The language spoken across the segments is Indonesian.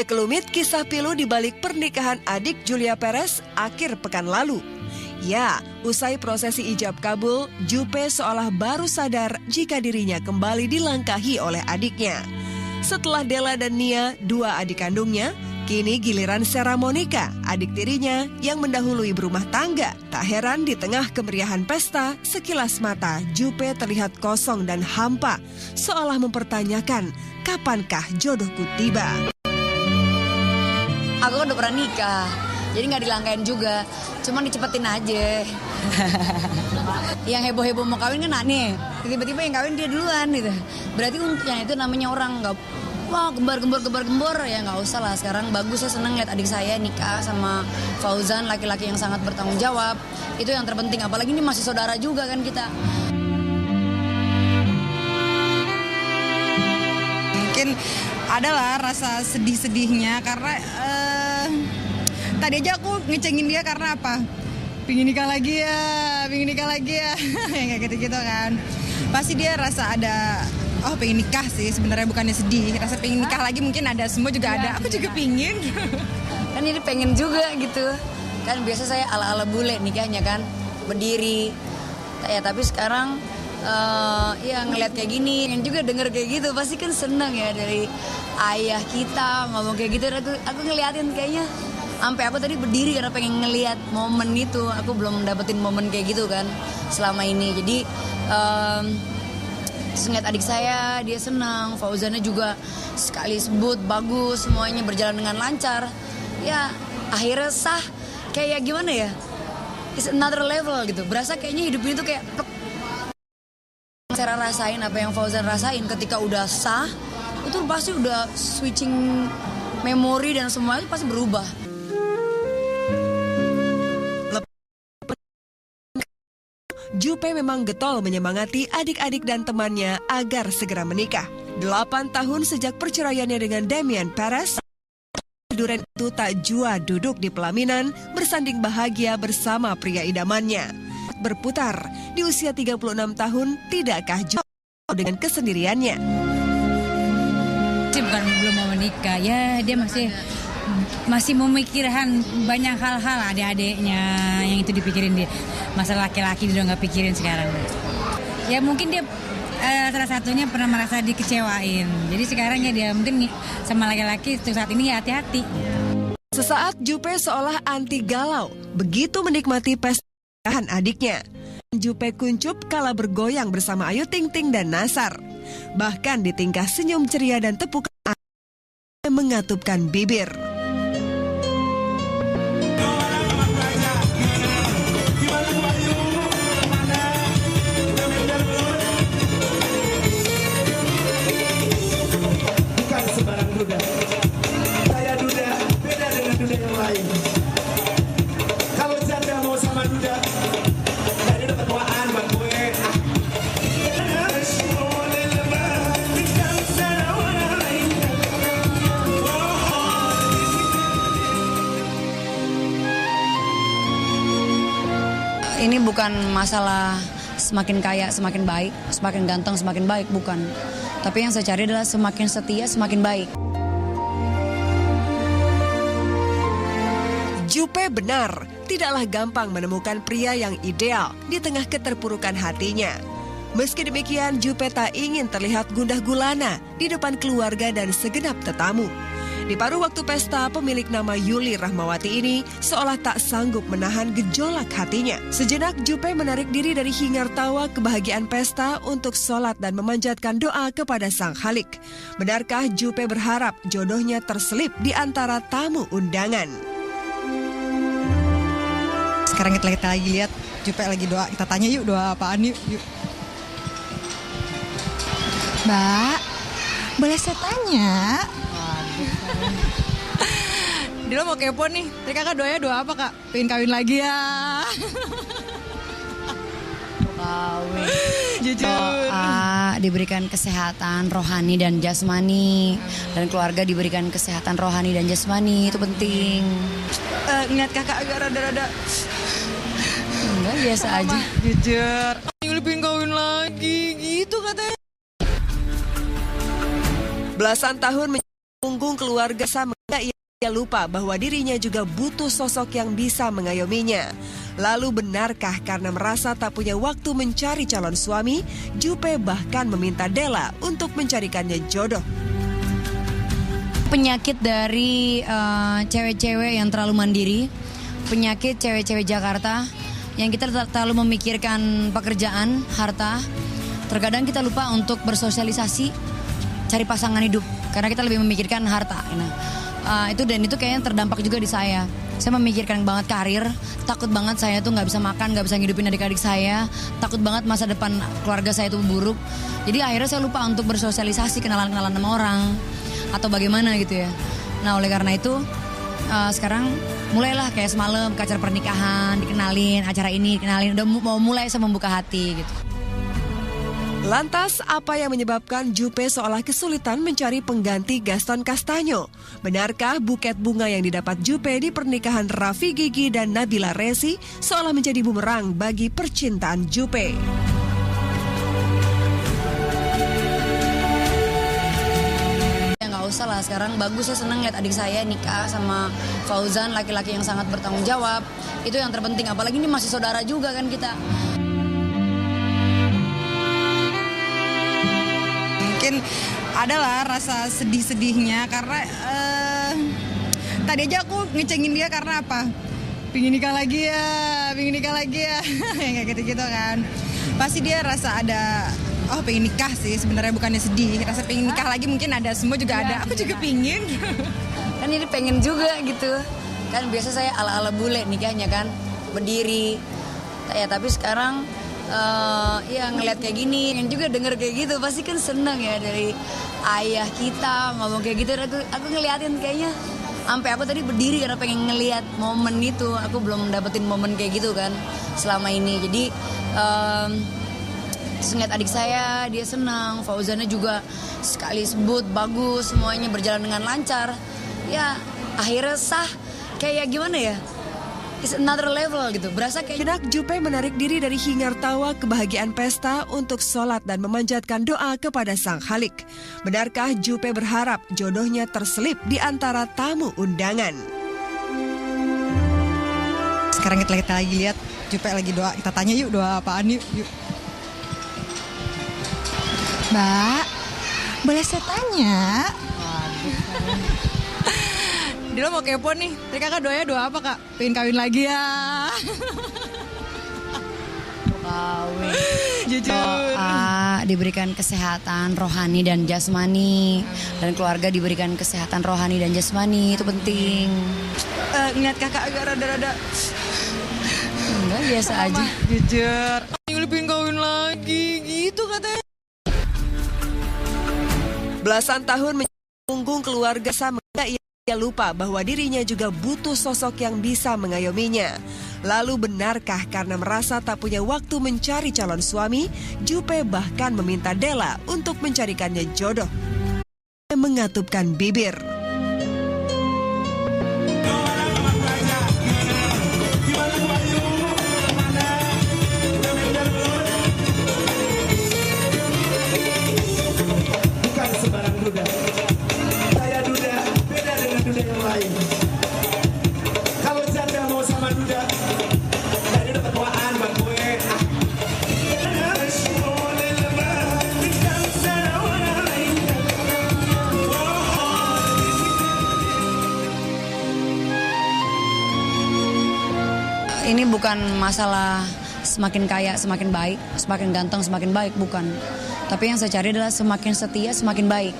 Sekelumit kisah pilu di balik pernikahan adik Julia Perez akhir pekan lalu. Ya, usai prosesi ijab kabul, Juppe seolah baru sadar jika dirinya kembali dilangkahi oleh adiknya. Setelah Della dan Nia, dua adik kandungnya, kini giliran Sarah Monica, adik tirinya yang mendahului berumah tangga. Tak heran di tengah kemeriahan pesta, sekilas mata Juppe terlihat kosong dan hampa, seolah mempertanyakan kapankah jodohku tiba. Aku udah pernah nikah, jadi gak dilangkain juga, cuman dicepetin aja. Yang heboh-heboh mau kawin kan aneh, tiba-tiba yang kawin dia duluan gitu. Berarti yang itu namanya orang gak, wah gembar-gembor ya gak usah lah. Sekarang bagus, saya seneng lihat adik saya nikah sama Fauzan, laki-laki yang sangat bertanggung jawab. Itu yang terpenting, apalagi ini masih saudara juga kan kita. Mungkin adalah rasa sedih-sedihnya karena tadi aja aku ngecengin dia karena apa? Pingin nikah lagi ya yang kayak gitu-gitu kan. Pasti dia rasa ada, oh pengen nikah sih sebenarnya, bukannya sedih. Rasa pengen nikah lagi mungkin ada, semua juga ada. Aku juga pingin. Kan ini pengen juga gitu. Kan biasa saya ala-ala bule nikahnya kan, berdiri. Ya tapi sekarang ya ngeliat kayak gini, yang juga denger kayak gitu pasti kan seneng ya dari ayah kita ngomong kayak gitu. Aku ngeliatin kayaknya sampai aku tadi berdiri karena pengen ngeliat momen itu. Aku belum dapetin momen kayak gitu kan selama ini. Jadi ngeliat adik saya, dia senang. Fauzannya juga sekali sebut bagus, semuanya berjalan dengan lancar. Ya akhirnya sah, kayak gimana ya, it's another level gitu. Berasa kayaknya hidup ini tuh kayak Sarah rasain apa yang Fauzan rasain ketika udah sah, itu pasti udah switching memori dan semuanya pasti berubah. Juppe memang getol menyemangati adik-adik dan temannya agar segera menikah. 8 tahun sejak perceraiannya dengan Damian Perez, Duren itu tak jua duduk di pelaminan bersanding bahagia bersama pria idamannya. Berputar di usia 36 tahun, tidakkah Juppe dengan kesendiriannya? Bukan belum mau menikah, ya dia masih memikirkan banyak hal-hal adik-adiknya yang itu dipikirin dia. Masalah laki-laki dia udah nggak pikirin sekarang. Ya mungkin dia salah satunya pernah merasa dikecewain. Jadi sekarang ya dia mungkin sama laki-laki untuk saat ini ya hati-hati. Sesaat Juppe seolah anti galau, begitu menikmati pernikahan adiknya. Juppe kuncup kala bergoyang bersama Ayu Ting Ting dan Nasar. Bahkan di tingkah senyum ceria dan tepukan mengatupkan bibir. Bukan sembarang duda. Saya duda, beda dengan duda yang lain. Kalau janda mau sama duda, tadi udah ketuaan buat gue. Ini bukan masalah semakin kaya semakin baik, semakin ganteng semakin baik, bukan. Tapi yang saya cari adalah semakin setia semakin baik. Juppe benar, tidaklah gampang menemukan pria yang ideal di tengah keterpurukan hatinya. Meski demikian, Juppe tak ingin terlihat gundah gulana di depan keluarga dan segenap tetamu. Di paruh waktu pesta, pemilik nama Yuli Rahmawati ini seolah tak sanggup menahan gejolak hatinya. Sejenak Juppe menarik diri dari hingar tawa kebahagiaan pesta untuk sholat dan memanjatkan doa kepada Sang Khalik. Benarkah Juppe berharap jodohnya terselip di antara tamu undangan? Sekarang kita lagi lihat Juppe lagi doa. Kita tanya yuk, doa apaan yuk. Mbak, boleh saya tanya? Dia mau kepo nih. Tadi kakak doanya doa apa kak? Pengen kawin lagi ya. Kawin. Jujur. Doa diberikan kesehatan rohani dan jasmani, dan keluarga diberikan kesehatan rohani dan jasmani, itu penting. Ngeliat kakak agak rada-rada. Enggak, biasa aja. Jujur. Yuli pengen kawin lagi gitu katanya. Belasan tahun punggung keluarga sama Ia lupa bahwa dirinya juga butuh sosok yang bisa mengayominya. Lalu benarkah karena merasa tak punya waktu mencari calon suami, Jupe bahkan meminta Della untuk mencarikannya jodoh. Penyakit dari cewek-cewek yang terlalu mandiri, penyakit cewek-cewek Jakarta yang kita terlalu memikirkan pekerjaan, harta. Terkadang kita lupa untuk bersosialisasi, cari pasangan hidup karena kita lebih memikirkan harta. Itu kayaknya terdampak juga di saya. Saya memikirkan banget karir, takut banget saya tuh nggak bisa makan, nggak bisa ngidupin adik-adik saya, takut banget masa depan keluarga saya itu buruk. Jadi akhirnya saya lupa untuk bersosialisasi, kenalan-kenalan sama orang atau bagaimana gitu ya. Nah oleh karena itu sekarang mulailah kayak semalam ke acara pernikahan, dikenalin, acara ini dikenalin, udah mau mulai saya membuka hati gitu. Lantas, apa yang menyebabkan Jupe seolah kesulitan mencari pengganti Gaston Castagno? Benarkah buket bunga yang didapat Jupe di pernikahan Raffi Gigi dan Nabila Resi seolah menjadi bumerang bagi percintaan Jupe? Ya nggak usah lah, sekarang bagus, saya senang lihat adik saya nikah sama Fauzan, laki-laki yang sangat bertanggung jawab. Itu yang terpenting, apalagi ini masih saudara juga kan kita. Mungkin adalah rasa sedih-sedihnya karena tadi aja aku ngecengin dia karena apa? Pingin nikah lagi ya, kayak gitu-gitu kan. Pasti dia rasa ada, pengen nikah sih sebenarnya, bukannya sedih. Rasa pengen nikah lagi mungkin ada, semua juga ada. Aku juga pingin. Kan ini pengen juga gitu. Kan biasa saya ala-ala bule nikahnya kan, berdiri. Ya tapi sekarang ya ngeliat kayak gini, yang juga denger kayak gitu pasti kan seneng ya, dari ayah kita ngomong kayak gitu. Aku ngeliatin kayaknya sampai aku tadi berdiri karena pengen ngeliat momen itu. Aku belum dapetin momen kayak gitu kan selama ini. Jadi terus ngeliat adik saya, dia senang, Fauzannya juga sekali sebut bagus, semuanya berjalan dengan lancar. Ya akhirnya sah, kayak gimana ya, it's another level gitu. Berasa kayak Jenak Jupe menarik diri dari hingar tawa kebahagiaan pesta untuk sholat dan memanjatkan doa kepada Sang Khalik. Benarkah Jupe berharap jodohnya terselip di antara tamu undangan? Sekarang kita lagi lihat Jupe lagi doa. Kita tanya yuk, doa apaan yuk. Mbak, boleh saya tanya? Dia mau kepo nih. Tadi kakak doanya doa apa kak? Pengen kawin lagi ya. kawin. Jujur. Doa diberikan kesehatan rohani dan jasmani, dan keluarga diberikan kesehatan rohani dan jasmani, itu penting. Ngeliat kakak agak rada-rada. Enggak, biasa aja. Jujur. Yuli pengen kawin lagi gitu katanya. Belasan tahun menjadi punggung keluarga sama, ia lupa bahwa dirinya juga butuh sosok yang bisa mengayominya. Lalu benarkah karena merasa tak punya waktu mencari calon suami, Jupe bahkan meminta Della untuk mencarikannya jodoh. Mengatupkan bibir. Bukan sembarang duda. Saya duda, beda dengan duda yang lain. Kalau janda mau sama duda, tadi udah ketuaan buat gue. Ini bukan masalah semakin kaya semakin baik, semakin ganteng semakin baik, bukan. Tapi yang saya cari adalah semakin setia semakin baik.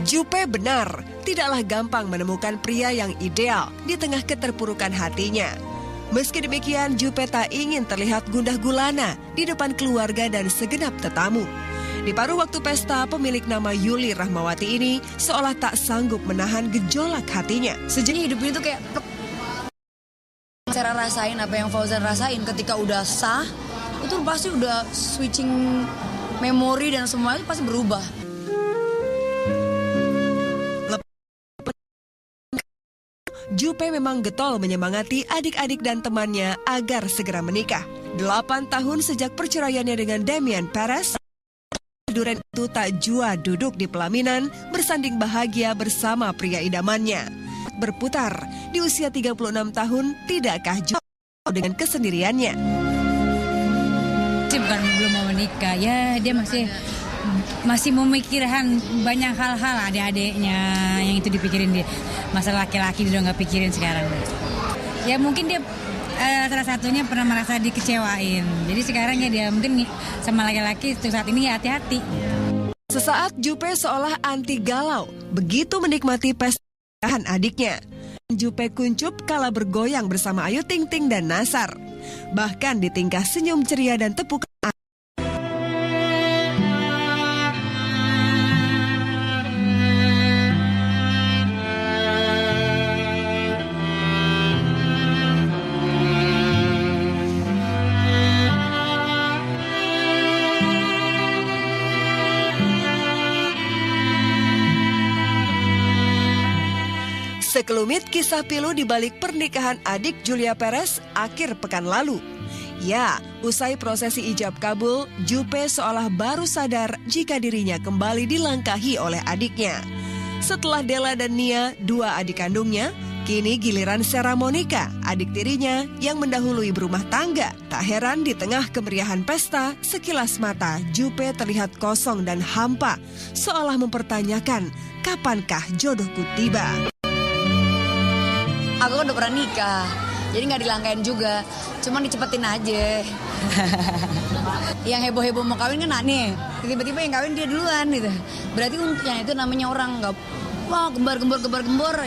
Jupe benar, tidaklah gampang menemukan pria yang ideal di tengah keterpurukan hatinya. Meski demikian, Jupe tak ingin terlihat gundah gulana di depan keluarga dan segenap tetamu. Di paruh waktu pesta, pemilik nama Yuli Rahmawati ini seolah tak sanggup menahan gejolak hatinya. Sejujurnya hidup ini tuh kayak cara rasain apa yang Fauzan rasain ketika udah sah, itu pasti udah switching memori dan semuanya pasti berubah. Jupe memang getol menyemangati adik-adik dan temannya agar segera menikah. 8 tahun sejak perceraiannya dengan Damian Perez, Duren itu tak jua duduk di pelaminan bersanding bahagia bersama pria idamannya. Berputar di usia 36 tahun, tidakkah jua dengan kesendiriannya? Bukan belum mau menikah, ya dia masih memikirkan banyak hal-hal adik-adiknya yang itu dipikirin dia. Masalah laki-laki dia udah nggak pikirin sekarang. Ya mungkin dia salah satunya pernah merasa dikecewain. Jadi sekarang ya dia mungkin sama laki-laki untuk saat ini ya hati-hati. Sesaat Jupe seolah anti galau, begitu menikmati pernikahan adiknya. Jupe kuncup kala bergoyang bersama Ayu Ting Ting dan Nasar. Bahkan di tingkah senyum ceria dan tepuk sekelumit kisah pilu di balik pernikahan adik Julia Perez akhir pekan lalu. Ya, usai prosesi ijab kabul, Jupe seolah baru sadar jika dirinya kembali dilangkahi oleh adiknya. Setelah Della dan Nia, dua adik kandungnya, kini giliran Sarah Monica, adik tirinya yang mendahului berumah tangga. Tak heran di tengah kemeriahan pesta, sekilas mata Jupe terlihat kosong dan hampa, seolah mempertanyakan kapankah jodohku tiba. Aku kan udah pernah nikah, jadi nggak dilangkain juga, cuman dicepetin aja. Yang heboh-heboh mau kawin kan aneh, tiba-tiba yang kawin dia duluan gitu. Berarti yang itu namanya orang nggak, wah gembar-gembor ya.